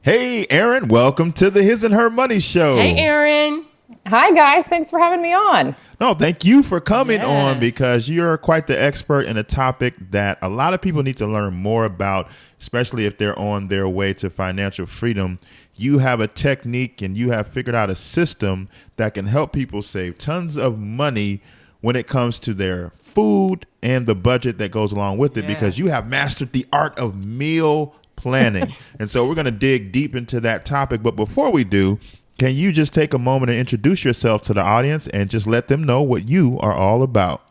Hey, Erin, welcome to the His and Her Money Show. Hey, Erin. Hi, guys. Thanks for having me on. No, thank you for coming on, because you're quite the expert in a topic that a lot of people need to learn more about, especially if they're on their way to financial freedom. You have a technique and you have figured out a system that can help people save tons of money when it comes to their food and the budget that goes along with it, because you have mastered the art of meal planning. And so we're going to dig deep into that topic. But before we do, can you just take a moment and introduce yourself to the audience and just let them know what you are all about?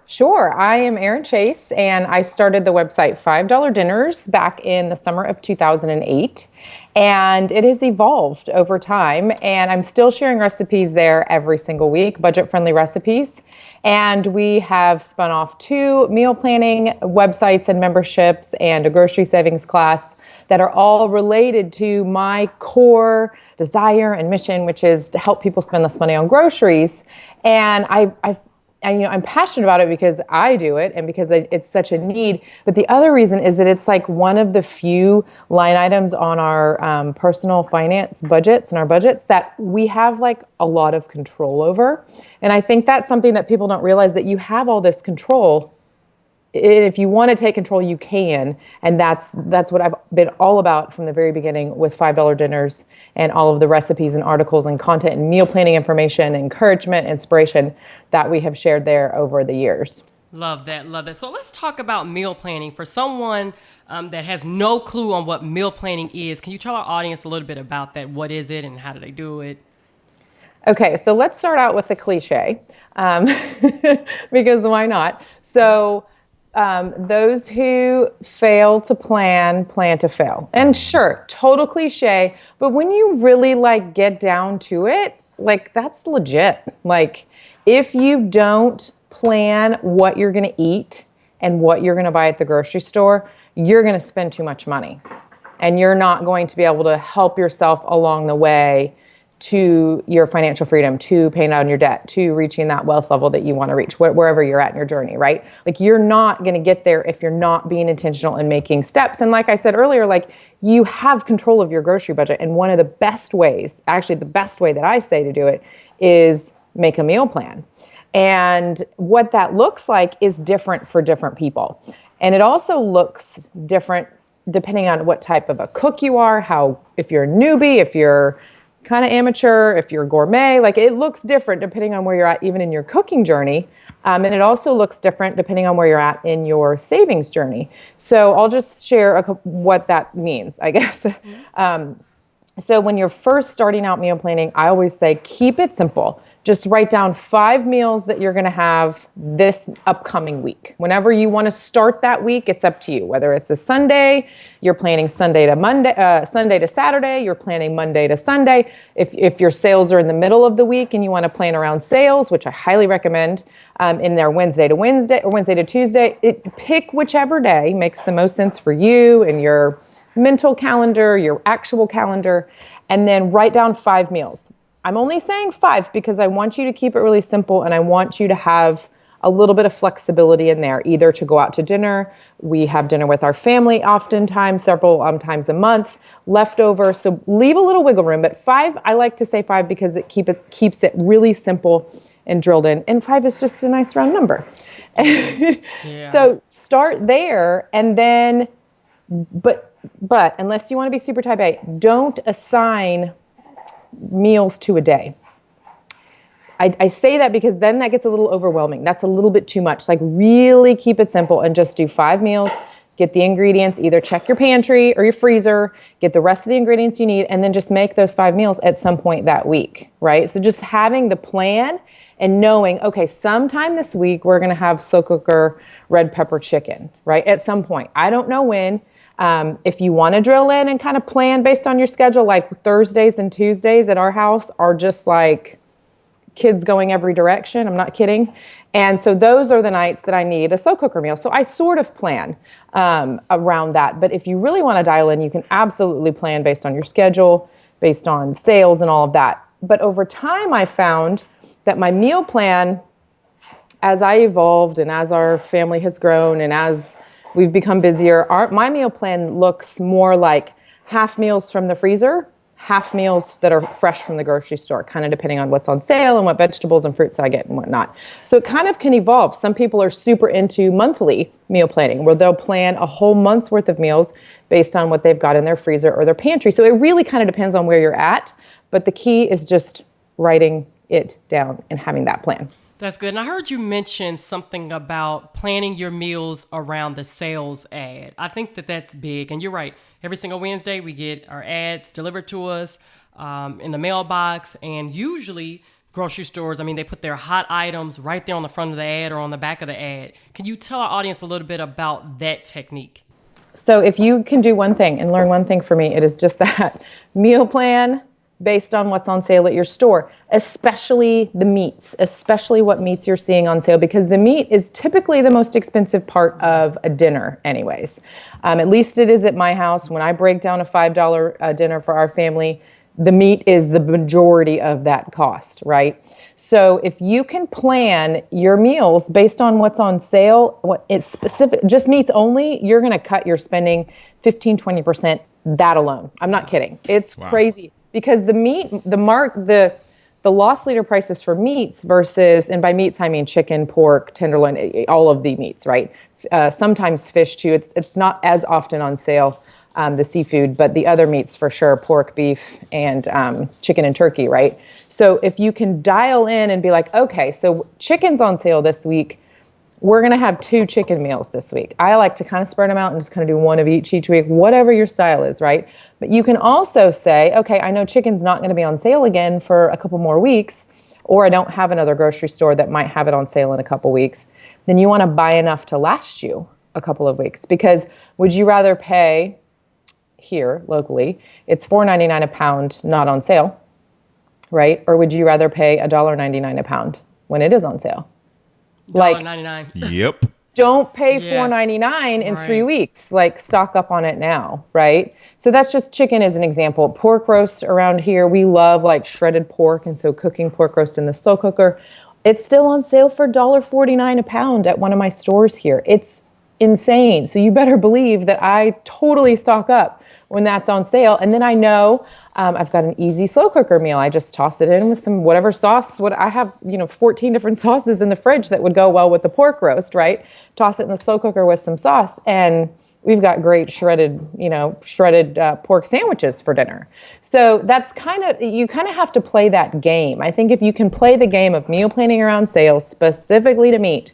Sure. I am Erin Chase, and I started the website $5 Dinners back in the summer of 2008. And it has evolved over time, and I'm still sharing recipes there every single week, budget-friendly recipes. And we have spun off 2 meal planning websites and memberships and a grocery savings class that are all related to my core desire and mission, which is to help people spend less money on groceries. And I'm passionate about it because I do it and because it's such a need. But the other reason is that it's like one of the few line items on our personal finance budgets and our budgets that we have like a lot of control over. And I think that's something that people don't realize, that you have all this control. If you want to take control, you can. And that's what I've been all about from the very beginning with $5 Dinners and all of the recipes and articles and content and meal planning information, encouragement, inspiration that we have shared there over the years. Love that. Love that. So let's talk about meal planning. For someone that has no clue on what meal planning is, can you tell our audience a little bit about that? What is it and how do they do it? Okay, so let's start out with the cliche, because why not? So those who fail to plan to fail. And sure, total cliche, but when you really like get down to it, like that's legit. Like if you don't plan what you're going to eat and what you're going to buy at the grocery store, you're going to spend too much money and you're not going to be able to help yourself along the way to your financial freedom, to paying down your debt, to reaching that wealth level that you want to reach, wherever you're at in your journey, right? Like you're not going to get there if you're not being intentional and making steps. And like I said earlier, like you have control of your grocery budget. And one of the best ways, actually the best way that I say to do it, is make a meal plan. And what that looks like is different for different people. And it also looks different depending on what type of a cook you are, if you're a newbie, if you're kind of amateur, if you're gourmet, like it looks different depending on where you're at, even in your cooking journey. And it also looks different depending on where you're at in your savings journey. So I'll just share what that means, I guess. So when you're first starting out meal planning, I always say, keep it simple. Just write down 5 meals that you're going to have this upcoming week. Whenever you want to start that week, it's up to you. Whether it's a Sunday, you're planning Sunday to Saturday, you're planning Monday to Sunday. If your sales are in the middle of the week and you want to plan around sales, which I highly recommend, in there Wednesday to Wednesday or Wednesday to Tuesday, pick whichever day makes the most sense for you and your mental calendar, your actual calendar, and then write down 5 meals. I'm only saying 5 because I want you to keep it really simple and I want you to have a little bit of flexibility in there, either to go out to dinner. We have dinner with our family oftentimes, several times a month, leftover. So leave a little wiggle room, but 5, I like to say 5 because it keeps it really simple and drilled in. And 5 is just a nice round number. So start there and then, but unless you want to be super type A, don't assign meals to a day. I say that because then that gets a little overwhelming. That's a little bit too much. Like really keep it simple and just do 5 meals. Get the ingredients, either check your pantry or your freezer, get the rest of the ingredients you need, and then just make those 5 meals at some point that week, right? So just having the plan and knowing, okay, sometime this week we're going to have slow cooker red pepper chicken, right? At some point. I don't know when. If you want to drill in and kind of plan based on your schedule, like Thursdays and Tuesdays at our house are just like kids going every direction. I'm not kidding. And so those are the nights that I need a slow cooker meal. So I sort of plan around that. But if you really want to dial in, you can absolutely plan based on your schedule, based on sales and all of that. But over time, I found that my meal plan as I evolved and as our family has grown and as we've become busier, my meal plan looks more like half meals from the freezer, half meals that are fresh from the grocery store, kind of depending on what's on sale and what vegetables and fruits I get and whatnot. So it kind of can evolve. Some people are super into monthly meal planning, where they'll plan a whole month's worth of meals based on what they've got in their freezer or their pantry. So it really kind of depends on where you're at, but the key is just writing it down and having that plan. That's good. And I heard you mention something about planning your meals around the sales ad. I think that that's big. And you're right. Every single Wednesday, we get our ads delivered to us in the mailbox. And usually grocery stores, they put their hot items right there on the front of the ad or on the back of the ad. Can you tell our audience a little bit about that technique? So if you can do one thing and learn one thing for me, it is just that meal plan based on what's on sale at your store, especially the meats, especially what meats you're seeing on sale, because the meat is typically the most expensive part of a dinner anyways. At least it is at my house. When I break down a $5 dinner for our family, the meat is the majority of that cost, right? So if you can plan your meals based on what's on sale, what it's specific, just meats only, you're going to cut your spending 15-20%, that alone. I'm not kidding. It's crazy. Because the meat, the loss leader prices for meats versus, and by meats I mean chicken, pork, tenderloin, all of the meats, right? Sometimes fish too. It's not as often on sale, the seafood, but the other meats for sure, pork, beef, and chicken and turkey, right? So if you can dial in and be like, okay, so chicken's on sale this week. We're going to have 2 chicken meals this week. I like to kind of spread them out and just kind of do one of each week, whatever your style is, right? But you can also say, okay, I know chicken's not going to be on sale again for a couple more weeks, or I don't have another grocery store that might have it on sale in a couple weeks. Then you want to buy enough to last you a couple of weeks, because would you rather pay here locally, it's $4.99 a pound, not on sale, right? Or would you rather pay $1.99 a pound when it is on sale? Like $1.99. Yep. Don't pay $4.99 in 3 weeks. Like, stock up on it now, right? So that's just chicken as an example. Pork roast around here, we love like shredded pork, and so cooking pork roast in the slow cooker. It's still on sale for $1.49 a pound at one of my stores here. It's insane. So you better believe that I totally stock up when that's on sale. And then I know I've got an easy slow cooker meal. I just toss it in with some whatever sauce. I have, 14 different sauces in the fridge that would go well with the pork roast, right? Toss it in the slow cooker with some sauce, and we've got great shredded pork sandwiches for dinner. So that's you kind of have to play that game. I think if you can play the game of meal planning around sales, specifically to meat,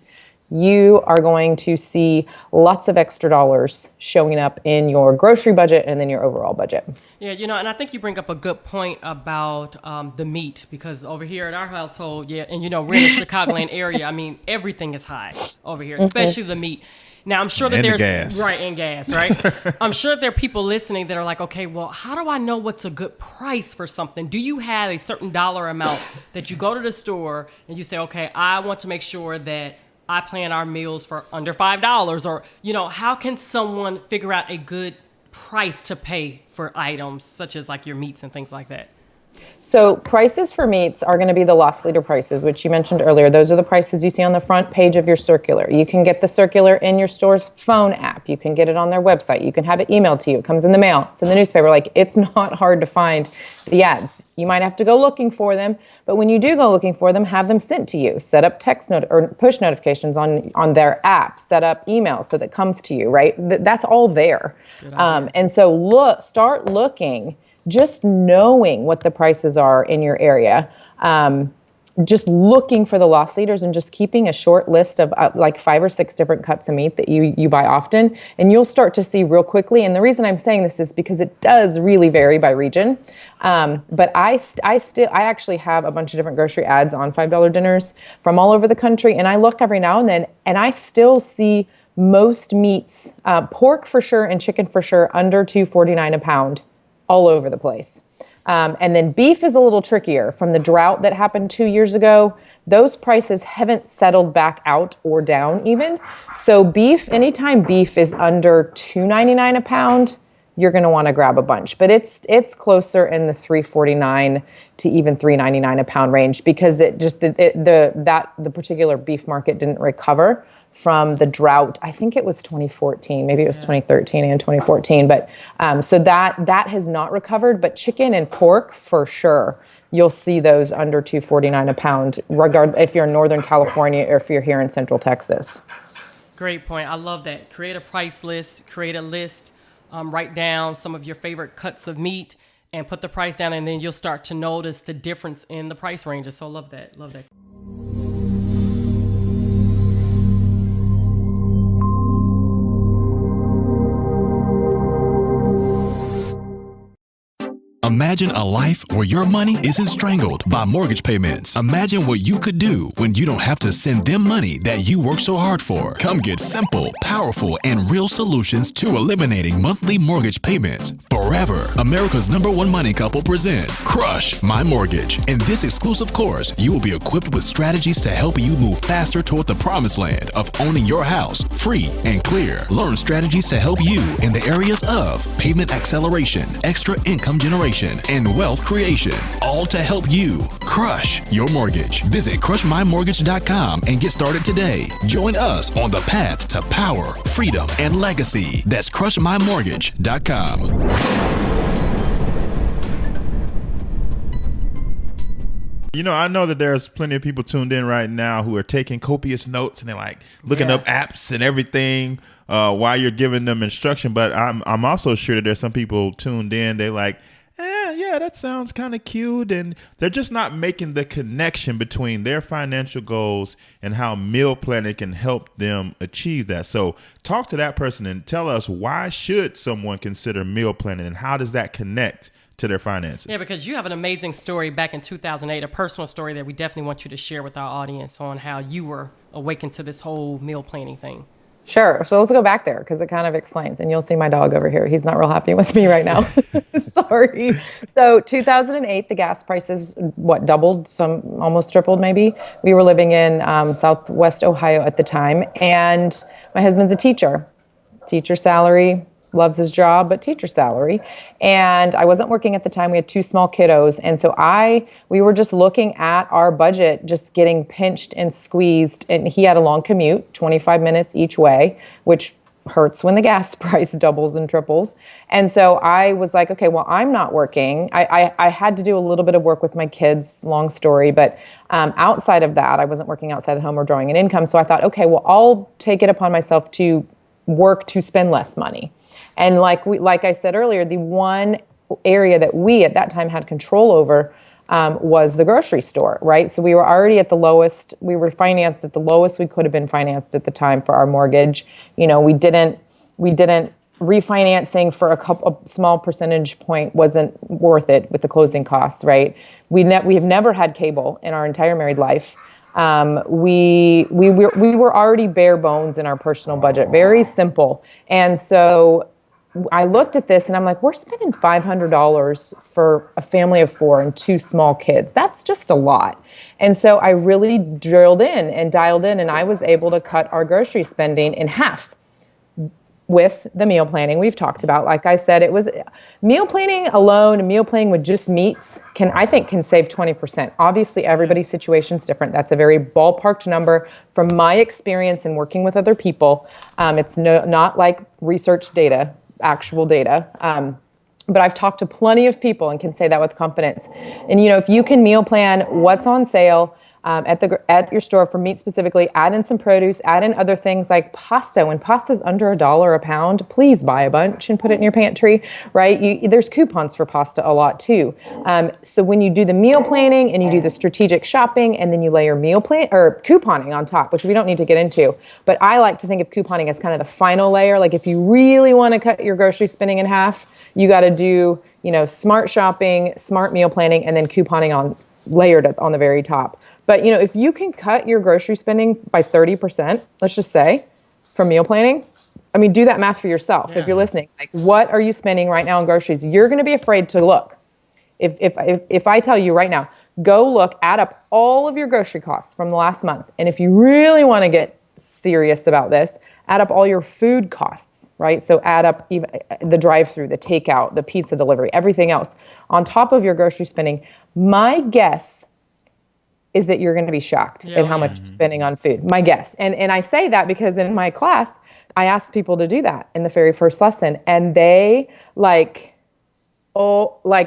you are going to see lots of extra dollars showing up in your grocery budget and then your overall budget. Yeah, and I think you bring up a good point about the meat, because over here at our household, we're in the Chicagoland area. Everything is high over here, especially the meat. Now, I'm sure that and there's gas. Right, and gas, right? I'm sure that there are people listening that are like, okay, well, how do I know what's a good price for something? Do you have a certain dollar amount that you go to the store and you say, okay, I want to make sure that I plan our meals for under $5, or, how can someone figure out a good price to pay for items such as like your meats and things like that? So prices for meats are going to be the loss leader prices, which you mentioned earlier. Those are the prices you see on the front page of your circular. You can get the circular in your store's phone app. You can get it on their website. You can have it emailed to you. It comes in the mail. It's in the newspaper. Like, it's not hard to find the ads. You might have to go looking for them, but when you do go looking for them, have them sent to you. Set up text note or push notifications on their app. Set up email so that it comes to you, right? That's all there. And so start looking. Just knowing what the prices are in your area, just looking for the loss leaders and just keeping a short list of like 5 or 6 different cuts of meat that you buy often, and you'll start to see real quickly. And the reason I'm saying this is because it does really vary by region. But I actually have a bunch of different grocery ads on $5 dinners from all over the country, and I look every now and then, and I still see most meats, pork for sure and chicken for sure, under $2.49 a pound. All over the place. And then beef is a little trickier. From the drought that happened 2 years ago, those prices haven't settled back out or down even. So anytime beef is under $2.99 a pound, you're going to want to grab a bunch. But it's closer in the $3.49 to even $3.99 a pound range, because the particular beef market didn't recover from the drought. I think it was 2014, maybe it was 2013 and 2014. But so that has not recovered. But chicken and pork for sure, you'll see those under $2.49 a pound, if you're in Northern California or if you're here in Central Texas. Great point. I love that. Create a price list, create a list, write down some of your favorite cuts of meat and put the price down, and then you'll start to notice the difference in the price ranges. So love that. Love that. Imagine a life where your money isn't strangled by mortgage payments. Imagine what you could do when you don't have to send them money that you work so hard for. Come get simple, powerful, and real solutions to eliminating monthly mortgage payments forever. America's #1 money couple presents Crush My Mortgage. In this exclusive course, you will be equipped with strategies to help you move faster toward the promised land of owning your house free and clear. Learn strategies to help you in the areas of payment acceleration, extra income generation, and wealth creation, all to help you crush your mortgage. Visit crushmymortgage.com and get started today. Join us on the path to power, freedom, and legacy. That's crushmymortgage.com. I know that there's plenty of people tuned in right now who are taking copious notes, and they're like looking up apps and everything while you're giving them instruction. But I'm also sure that there's some people tuned in. They like, yeah, that sounds kind of cute. And they're just not making the connection between their financial goals and how meal planning can help them achieve that. So talk to that person and tell us, why should someone consider meal planning, and how does that connect to their finances? Yeah, because you have an amazing story back in 2008, a personal story that we definitely want you to share with our audience on how you were awakened to this whole meal planning thing. Sure. So let's go back there, because it kind of explains. And you'll see my dog over here. He's not real happy with me right now. Sorry. So 2008, the gas prices, doubled, almost tripled maybe. We were living in Southwest Ohio at the time. And my husband's a teacher salary, loves his job, but teacher salary. And I wasn't working at the time. We had 2 small kiddos. And so we were just looking at our budget, just getting pinched and squeezed. And he had a long commute, 25 minutes each way, which hurts when the gas price doubles and triples. And so I was like, okay, well, I'm not working. I had to do a little bit of work with my kids, long story, but outside of that, I wasn't working outside the home or drawing an income. So I thought, okay, well, I'll take it upon myself to work to spend less money. And like I said earlier, the one area that we at that time had control over was the grocery store, right? So we were already at the lowest. We were financed at the lowest we could have been financed at the time for our mortgage. We didn't refinancing for a small percentage point wasn't worth it with the closing costs, right? We have never had cable in our entire married life. We were already bare bones in our personal budget, very simple. And so I looked at this and I'm like, we're spending $500 for a family of 4 and 2 small kids. That's just a lot. And so I really drilled in and dialed in, and I was able to cut our grocery spending in half with the meal planning we've talked about. Like I said, it was meal planning alone, and meal planning with just meats I think can save 20%. Obviously, everybody's situation is different. That's a very ballparked number from my experience in working with other people. It's not like research data, actual data. But I've talked to plenty of people and can say that with confidence. And if you can meal plan what's on sale at your store for meat specifically, add in some produce, add in other things like pasta. When pasta's under $1 a pound, please buy a bunch and put it in your pantry, right? There's coupons for pasta a lot too. So when you do the meal planning and you do the strategic shopping, and then you layer meal plan or couponing on top, which we don't need to get into, but I like to think of couponing as kind of the final layer. Like if you really want to cut your grocery spending in half, you got to do, smart shopping, smart meal planning, and then couponing layered on the very top. But, if you can cut your grocery spending by 30%, let's just say, from meal planning, do that math for yourself. If you're listening, like, what are you spending right now on groceries? You're going to be afraid to look. If I tell you right now, go look, add up all of your grocery costs from the last month. And if you really want to get serious about this, add up all your food costs, right? So add up even the drive-through, the takeout, the pizza delivery, everything else on top of your grocery spending. My guess is that you're going to be shocked at how much you're spending on food. My guess. And I say that because in my class, I asked people to do that in the very first lesson, and they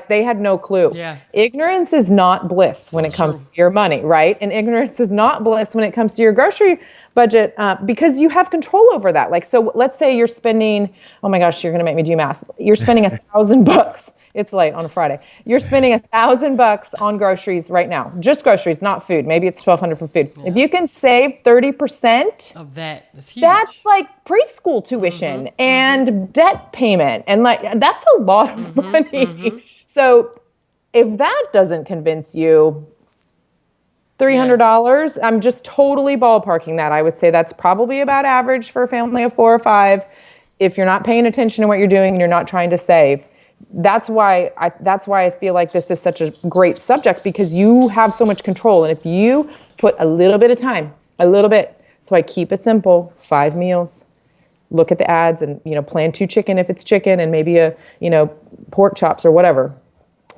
they had no clue. Yeah. Ignorance is not bliss when it comes to your money, right? And ignorance is not bliss when it comes to your grocery budget because you have control over that. Like, so let's say you're spending, oh my gosh, you're going to make me do math. You're spending $1,000. It's late on a Friday. You're spending $1,000 on groceries right now. Just groceries, not food. Maybe it's $1,200 for food. Yeah. If you can save 30% of that's huge. That's like preschool tuition and debt payment. And like, that's a lot of money. So if that doesn't convince you, $300, I'm just totally ballparking that. I would say that's probably about average for a family of 4 or 5. If you're not paying attention to what you're doing and you're not trying to save. That's why I feel like this is such a great subject, because you have so much control. And if you put a little bit of time, so I keep it simple, 5 meals, look at the ads and, plan 2 chicken if it's chicken and maybe a, pork chops or whatever.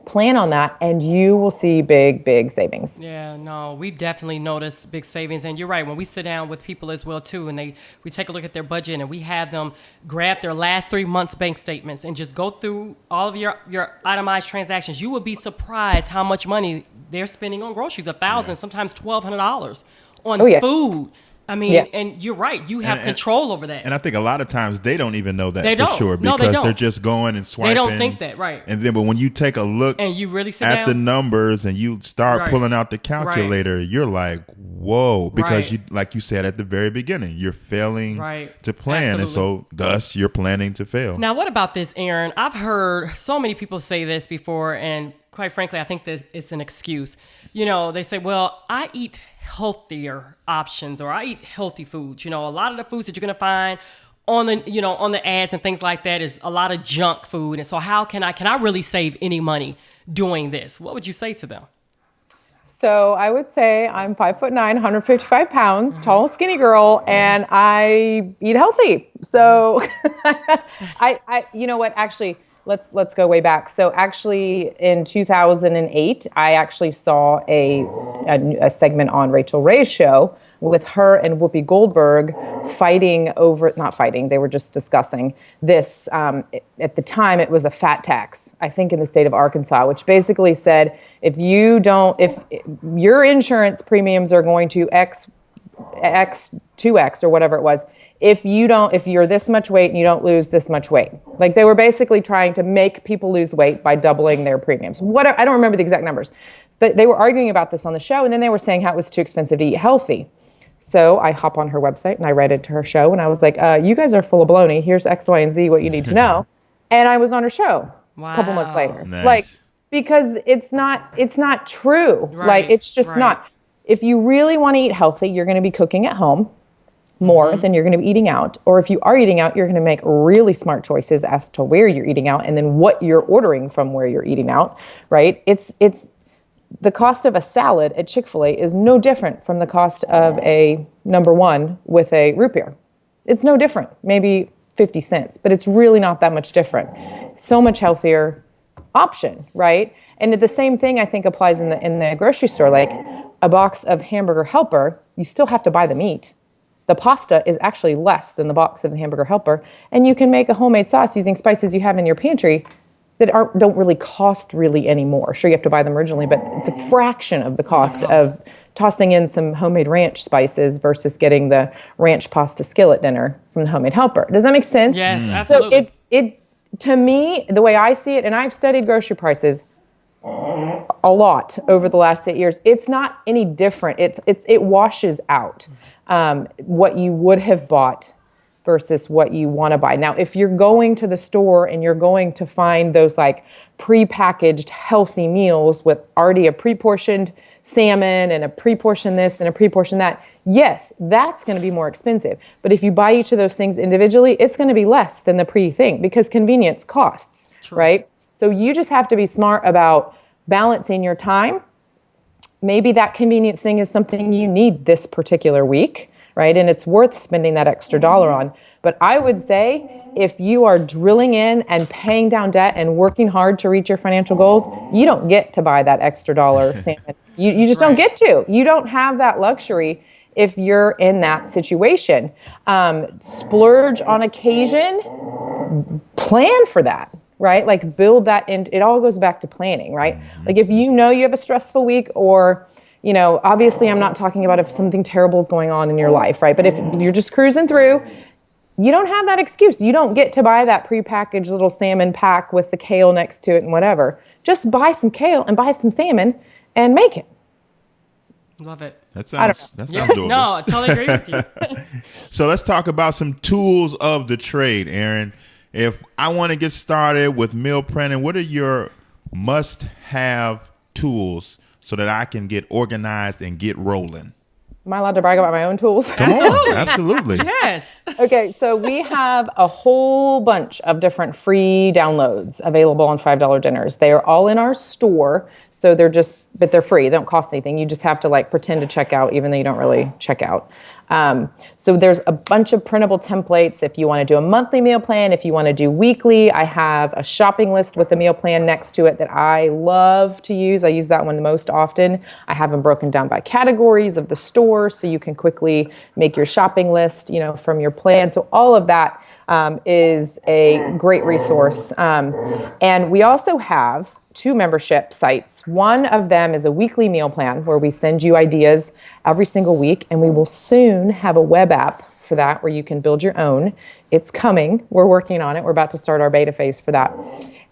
Plan on that and you will see big, big savings. Yeah, no, we definitely noticed big savings. And you're right, when we sit down with people as well too, and we take a look at their budget and we have them grab their last 3 months bank statements and just go through all of your itemized transactions, you will be surprised how much money they're spending on groceries, $1,000, sometimes $1,200 on food. I mean, and you're right. You have control over that. And I think a lot of times they don't even know that for sure, No, because they're just going and swiping. They don't think that, right. And then, but when you take a look and you really sit at down the numbers and you start pulling out the calculator, you're like, whoa, because you, like you said at the very beginning, you're failing to plan. Absolutely. And so thus you're planning to fail. Now, what about this, Erin? I've heard so many people say this before, and quite frankly, I think that it's an excuse. They say, well, I eat healthier options, or I eat healthy foods. A lot of the foods that you're going to find on the ads and things like that is a lot of junk food. And so how can I really save any money doing this? What would you say to them? So I would say I'm 5'9", 155 pounds, tall, skinny girl, and I eat healthy. So you know what, actually, Let's go way back. So actually in 2008, I actually saw a segment on Rachel Ray's show with her and Whoopi Goldberg they were just discussing this. At the time, it was a fat tax, I think in the state of Arkansas, which basically said, if your insurance premiums are going to X 2X or whatever it was, if you're this much weight and you don't lose this much weight. Like, they were basically trying to make people lose weight by doubling their premiums. I don't remember the exact numbers. They were arguing about this on the show, and then they were saying how it was too expensive to eat healthy. So I hop on her website and I read into her show, and I was like, you guys are full of baloney. Here's X, Y, and Z, what you need to know. And I was on her show a couple months later. Nice. Because it's not true. Right, it's just not. If you really want to eat healthy, you're going to be cooking at home more than you're going to be eating out. Or if you are eating out, you're going to make really smart choices as to where you're eating out and then what you're ordering from where you're eating out, right? It's the cost of a salad at Chick-fil-A is no different from the cost of a number one with a root beer. It's no different, maybe 50 cents, but it's really not that much different. So much healthier option, right? And the same thing I think applies in the grocery store. Like a box of Hamburger Helper, you still have to buy the meat. The pasta is actually less than the box of the Hamburger Helper, and you can make a homemade sauce using spices you have in your pantry that don't really cost really anymore. Sure, you have to buy them originally, but it's a fraction of the cost of tossing in some homemade ranch spices versus getting the ranch pasta skillet dinner from the Homemade Helper. Does that make sense? Yes, absolutely. So to me, the way I see it, and I've studied grocery prices a lot over the last 8 years, it's not any different. It washes out what you would have bought versus what you want to buy. Now, if you're going to the store and you're going to find those like pre-packaged healthy meals with already a pre-portioned salmon and a pre-portioned this and a pre-portioned that, yes, that's going to be more expensive. But if you buy each of those things individually, it's going to be less than the pre-thing because convenience costs, right? So you just have to be smart about balancing your time. Maybe that convenience thing is something you need this particular week, right? And it's worth spending that extra dollar on. But I would say if you are drilling in and paying down debt and working hard to reach your financial goals, you don't get to buy that extra dollar salmon. You just don't get to. You don't have that luxury if you're in that situation. Splurge on occasion, plan for that, right? Like build that in. It all goes back to planning, right? Like if you know you have a stressful week, or obviously I'm not talking about if something terrible is going on in your life, right? But if you're just cruising through, you don't have that excuse. You don't get to buy that prepackaged little salmon pack with the kale next to it and whatever. Just buy some kale and buy some salmon and make it. Love it. That sounds doable. No, I totally agree with you. So let's talk about some tools of the trade, Erin. If I want to get started with meal planning, what are your must-have tools so that I can get organized and get rolling? Am I allowed to brag about my own tools? Come on, absolutely. Yes. Okay, so we have a whole bunch of different free downloads available on $5 dinners. They are all in our store, so but they're free. They don't cost anything. You just have to pretend to check out, even though you don't really check out. So there's a bunch of printable templates if you want to do a monthly meal plan. If you want to do weekly, I have a shopping list with a meal plan next to it that I love to use. I use that one the most often. I have them broken down by categories of the store, so you can quickly make your shopping list, from your plan. So all of that is a great resource. And we also have 2 membership sites. One of them is a weekly meal plan where we send you ideas every single week, and we will soon have a web app for that where you can build your own. It's coming. We're working on it. We're about to start our beta phase for that.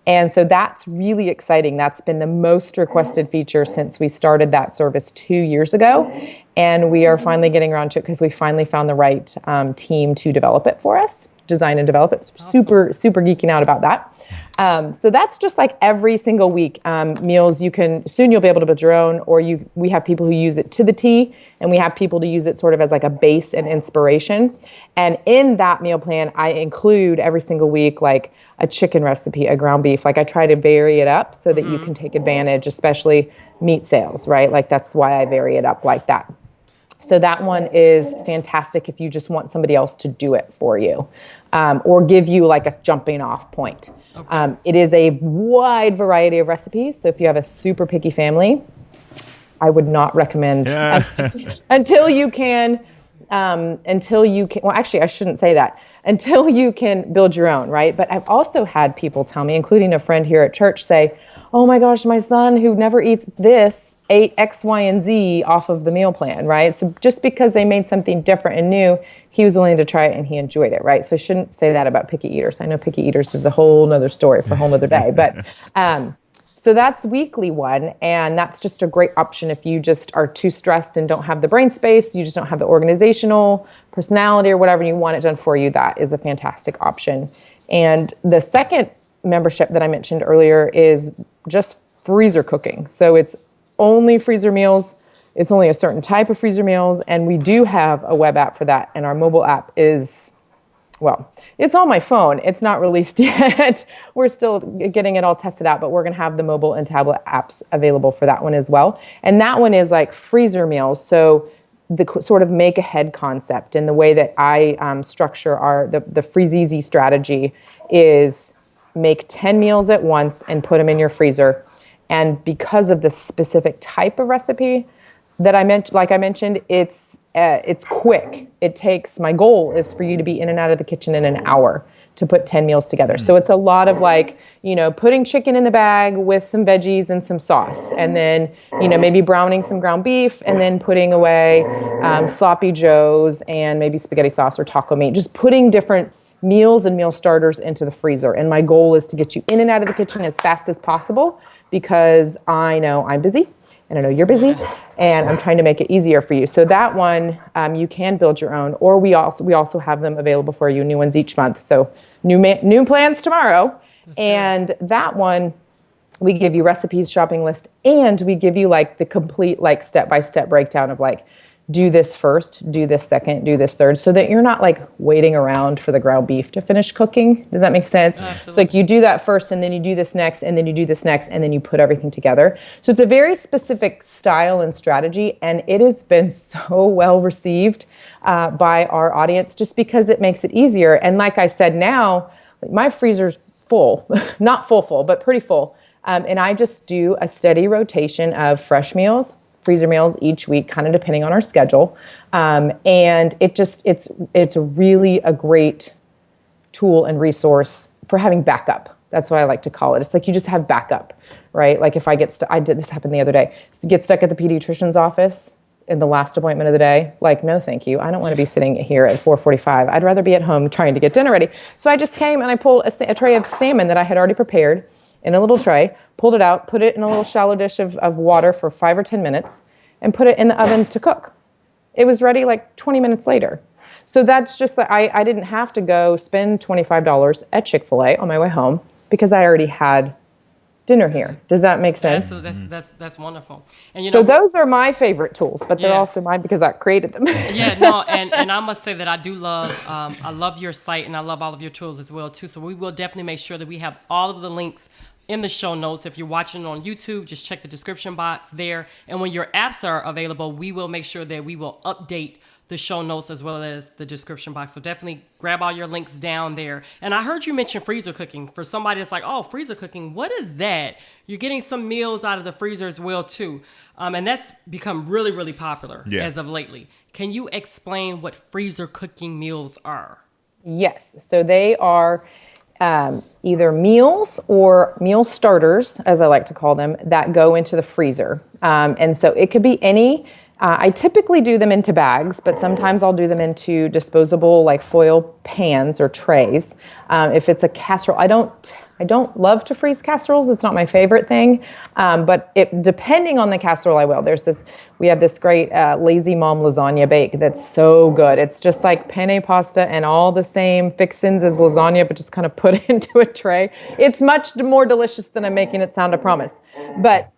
And so that's really exciting. That's been the most requested feature since we started that service 2 years ago. And we are finally getting around to it because we finally found the right team to develop it for us, design and develop it. Super, super geeking out about that. So that's just every single week. Meals, soon you'll be able to build your own, or we have people who use it to the T, and we have people to use it sort of as a base and inspiration. And in that meal plan, I include every single week, a chicken recipe, a ground beef. I try to vary it up so that you can take advantage, especially meat sales, right? That's why I vary it up like that. So that one is fantastic if you just want somebody else to do it for you, or give you a jumping off point. Okay. It is a wide variety of recipes. So if you have a super picky family, I would not recommend until you can, well, actually, I shouldn't say that, until you can build your own, right? But I've also had people tell me, including a friend here at church, say, oh my gosh, my son who never eats this ate X, Y, and Z off of the meal plan, right? So just because they made something different and new, he was willing to try it and he enjoyed it, right? So I shouldn't say that about picky eaters. I know picky eaters is a whole nother story for a whole nother day, but so that's weekly one, and that's just a great option if you just are too stressed and don't have the brain space, you just don't have the organizational personality or whatever, and you want it done for you. That is a fantastic option. And the second membership that I mentioned earlier is just freezer cooking. So it's only freezer meals. It's only a certain type of freezer meals, and we do have a web app for that, and our mobile app is, well, it's on my phone. It's not released yet. We're still getting it all tested out, but we're going to have the mobile and tablet apps available for that one as well. And that one is freezer meals. So the sort of make ahead concept, and the way that I structure the freeze easy strategy is make 10 meals at once and put them in your freezer. And because of the specific type of recipe that I mentioned, it's quick. My goal is for you to be in and out of the kitchen in an hour to put 10 meals together. So it's a lot of putting chicken in the bag with some veggies and some sauce, and then, maybe browning some ground beef, and then putting away sloppy joes and maybe spaghetti sauce or taco meat, just putting different meals and meal starters into the freezer. And my goal is to get you in and out of the kitchen as fast as possible, because I know I'm busy and I know you're busy, and I'm trying to make it easier for you. So that one, you can build your own, or we also have them available for you, new ones each month. So new plans tomorrow. And that one, we give you recipes, shopping list, and we give you the complete step-by-step breakdown of do this first, do this second, do this third, so that you're not like waiting around for the ground beef to finish cooking. Does that make sense? Absolutely. It's like you do that first, and then you do this next, and then you do this next, and then you put everything together. So it's a very specific style and strategy, and it has been so well received by our audience just because it makes it easier. And like I said, now my freezer's full, not full, but pretty full. And I just do a steady rotation of fresh meals, freezer meals each week, kind of depending on our schedule. And it's really a great tool and resource for having backup. That's what I like to call it. It's like you just have backup, right? Like if I get stuck, this happened the other day, get stuck at the pediatrician's office in the last appointment of the day, like, no, thank you. I don't want to be sitting here at 4:45. I'd rather be at home trying to get dinner ready. So I just came and I pulled a tray of salmon that I had already prepared in a little tray, pulled it out, put it in a little shallow dish of water for 5 or 10 minutes, and put it in the oven to cook. It was ready like 20 minutes later. So that's just that I didn't have to go spend $25 at Chick-fil-A on my way home because I already had dinner here. Does that make sense? That's wonderful. And you So know, those are my favorite tools, but they're Yeah. also mine because I created them. yeah, no, and I must say that I do love, I love your site and I love all of your tools as well too. So we will definitely make sure that we have all of the links in the show notes. If you're watching on YouTube, just check the description box there. And when your apps are available, we will make sure that we will update the show notes as well as the description box. So definitely grab all your links down there. And I heard you mention freezer cooking. For somebody that's like, oh, freezer cooking, what is that? You're getting some meals out of the freezer as well too. And that's become really, really popular as of lately. Can you explain what freezer cooking meals are? Yes. So they are either meals or meal starters, as I like to call them, that go into the freezer. And so it could be any. I typically do them into bags, but sometimes I'll do them into disposable like foil pans or trays. If it's a casserole, I don't love to freeze casseroles. It's not my favorite thing. But depending on the casserole, I will. We have this great Lazy Mom lasagna bake that's so good. It's just like penne pasta and all the same fixins as lasagna, but just kind of put into a tray. It's much more delicious than I'm making it sound, I promise. But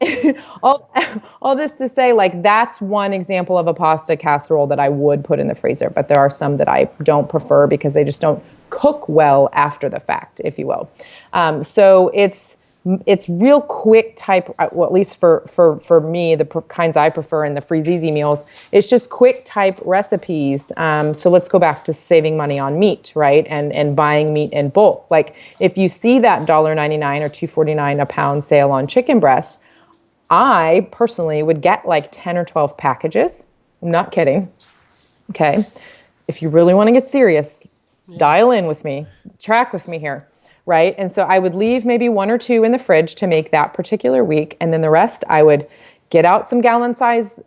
all this to say, like, that's one example of a pasta casserole that I would put in the freezer. But there are some that I don't prefer because they just don't cook well after the fact, if you will. So it's real quick type, well, at least for me, the kinds I prefer in the freeze easy meals, it's just quick type recipes. So let's go back to saving money on meat, right? And buying meat in bulk. Like if you see that $1.99 or $2.49 a pound sale on chicken breast, I personally would get like 10 or 12 packages. I'm not kidding. Okay. If you really want to get serious, dial in with me, track with me here. Right. And so I would leave maybe 1 or 2 in the fridge to make that particular week. And then the rest, I would get out some gallon size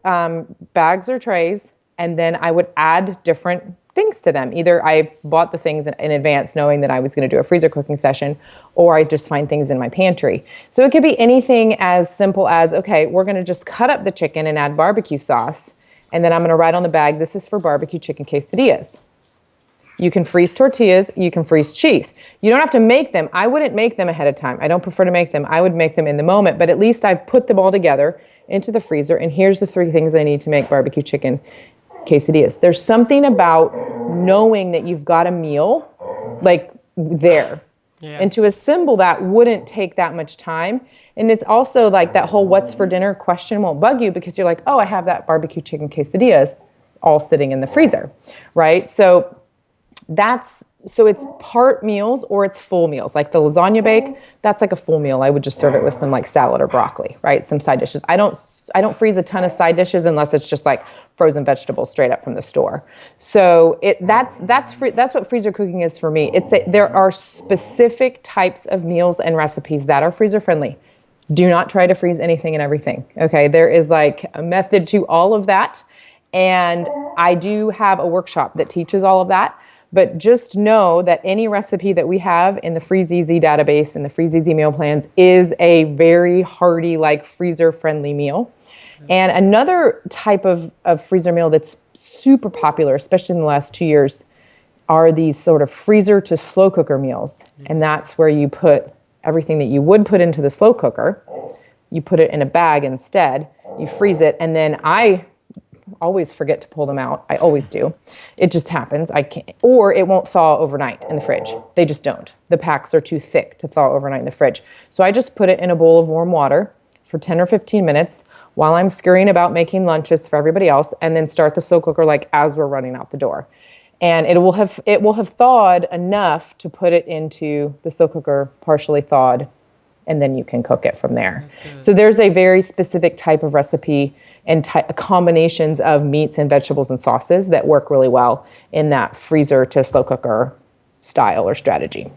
bags or trays. And then I would add different things to them. Either I bought the things in advance knowing that I was going to do a freezer cooking session, or I just find things in my pantry. So it could be anything as simple as, okay, we're going to just cut up the chicken and add barbecue sauce. And then I'm going to write on the bag, this is for barbecue chicken quesadillas. You can freeze tortillas, you can freeze cheese. You don't have to make them. I wouldn't make them ahead of time. I don't prefer to make them. I would make them in the moment, but at least I've put them all together into the freezer, and here's the 3 things I need to make barbecue chicken quesadillas. There's something about knowing that you've got a meal like there. Yeah. And to assemble that wouldn't take that much time. And it's also like that whole what's for dinner question won't bug you because you're like, oh, I have that barbecue chicken quesadillas all sitting in the freezer, right? So it's part meals or it's full meals. Like the lasagna bake, that's like a full meal. I would just serve it with some like salad or broccoli, right? Some side dishes. I don't freeze a ton of side dishes unless it's just like frozen vegetables straight up from the store. So that's what freezer cooking is for me. There are specific types of meals and recipes that are freezer friendly. Do not try to freeze anything and everything. Okay, there is like a method to all of that. And I do have a workshop that teaches all of that. But just know that any recipe that we have in the Freeze Easy database and the Freeze Easy meal plans is a very hearty, like freezer-friendly meal. And another type of freezer meal that's super popular, especially in the last 2 years, are these sort of freezer to slow cooker meals. And that's where you put everything that you would put into the slow cooker, you put it in a bag instead, you freeze it, and then always forget to pull them out. I always do. It just happens. I can't, or it won't thaw overnight in the fridge. They just don't. The packs are too thick to thaw overnight in the fridge. So I just put it in a bowl of warm water for 10 or 15 minutes while I'm scurrying about making lunches for everybody else, and then start the slow cooker like as we're running out the door. And it will have thawed enough to put it into the slow cooker, partially thawed, and then you can cook it from there. So there's a very specific type of recipe and combinations of meats and vegetables and sauces that work really well in that freezer to slow cooker style or strategy.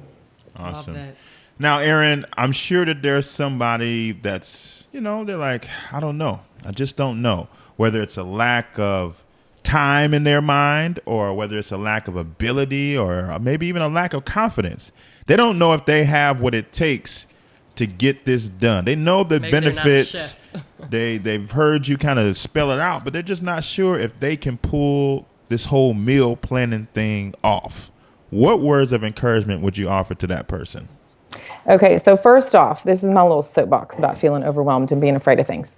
Awesome. Now, Erin, I'm sure that there's somebody that's, they're like, I don't know. I just don't know. Whether it's a lack of time in their mind, or whether it's a lack of ability, or maybe even a lack of confidence. They don't know if they have what it takes to get this done. They know the benefits. They've heard you kind of spell it out, but they're just not sure if they can pull this whole meal planning thing off. What words of encouragement would you offer to that person? Okay, so first off, this is my little soapbox about feeling overwhelmed and being afraid of things.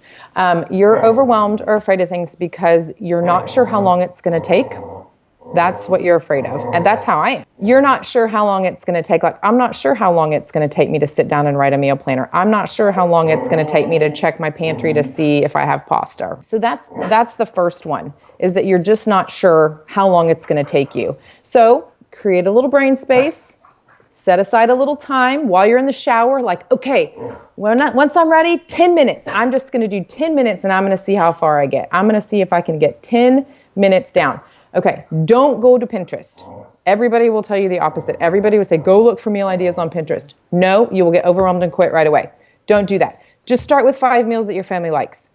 You're overwhelmed or afraid of things because you're not sure how long it's going to take. That's what you're afraid of. And that's how I am. You're not sure how long it's going to take. Like, I'm not sure how long it's going to take me to sit down and write a meal planner. I'm not sure how long it's going to take me to check my pantry to see if I have pasta. So that's the first one, is that you're just not sure how long it's going to take you. So create a little brain space. Set aside a little time while you're in the shower, like, okay, once I'm ready, 10 minutes. I'm just going to do 10 minutes and I'm going to see how far I get. I'm going to see if I can get 10 minutes down. Okay, don't go to Pinterest. Everybody will tell you the opposite. Everybody will say, go look for meal ideas on Pinterest. No, you will get overwhelmed and quit right away. Don't do that. Just start with 5 meals that your family likes.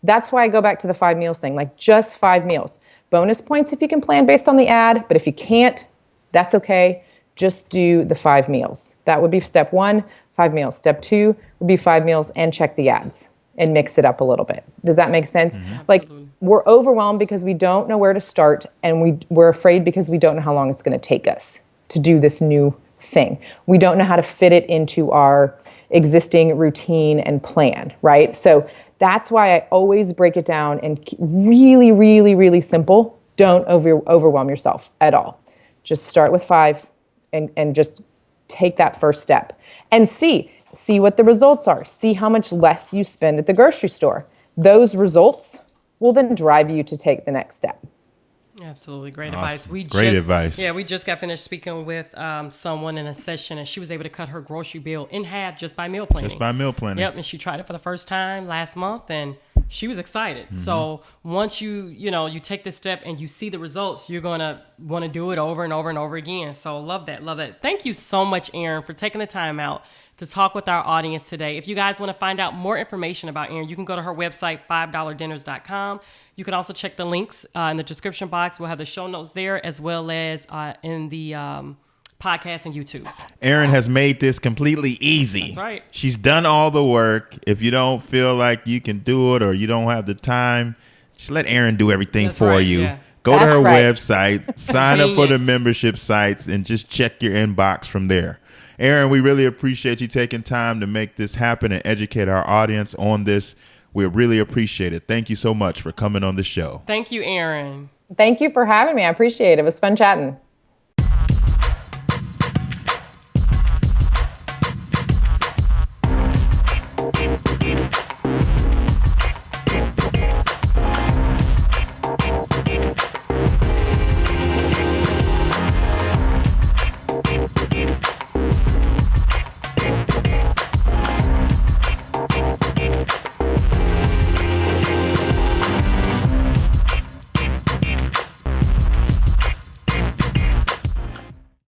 That's why I go back to the 5 meals thing, like just 5 meals. Bonus points if you can plan based on the ad, but if you can't, that's okay. Just do the 5 meals. That would be step 1, 5 meals. Step 2 would be 5 meals and check the ads and mix it up a little bit. Does that make sense? Mm-hmm. Like, we're overwhelmed because we don't know where to start, and we're afraid because we don't know how long it's going to take us to do this new thing. We don't know how to fit it into our existing routine and plan, right? So that's why I always break it down and really, really, really simple. Don't overwhelm yourself at all. Just start with 5 and just take that first step and see what the results are. See how much less you spend at the grocery store. Those results will then drive you to take the next step. Absolutely. Great Awesome. advice. Great advice. Yeah, we just got finished speaking with someone in a session, and she was able to cut her grocery bill in half just by meal planning. Just by meal planning. Yep, and she tried it for the first time last month, and she was excited. Mm-hmm. So once you take this step and you see the results, you're going to want to do it over and over and over again. So love that. Love that. Thank you so much, Erin, for taking the time out to talk with our audience today. If you guys want to find out more information about Erin, you can go to her website, $5dinners.com. You can also check the links in the description box. We'll have the show notes there, as well as in the podcast and YouTube. Erin has made this completely easy. That's right. She's done all the work. If you don't feel like you can do it or you don't have the time, just let Erin do everything for you. Yeah. Go to her website, sign up for the membership sites, and just check your inbox from there. Erin, we really appreciate you taking time to make this happen and educate our audience on this. We really appreciate it. Thank you so much for coming on the show. Thank you, Erin. Thank you for having me. I appreciate it. It was fun chatting.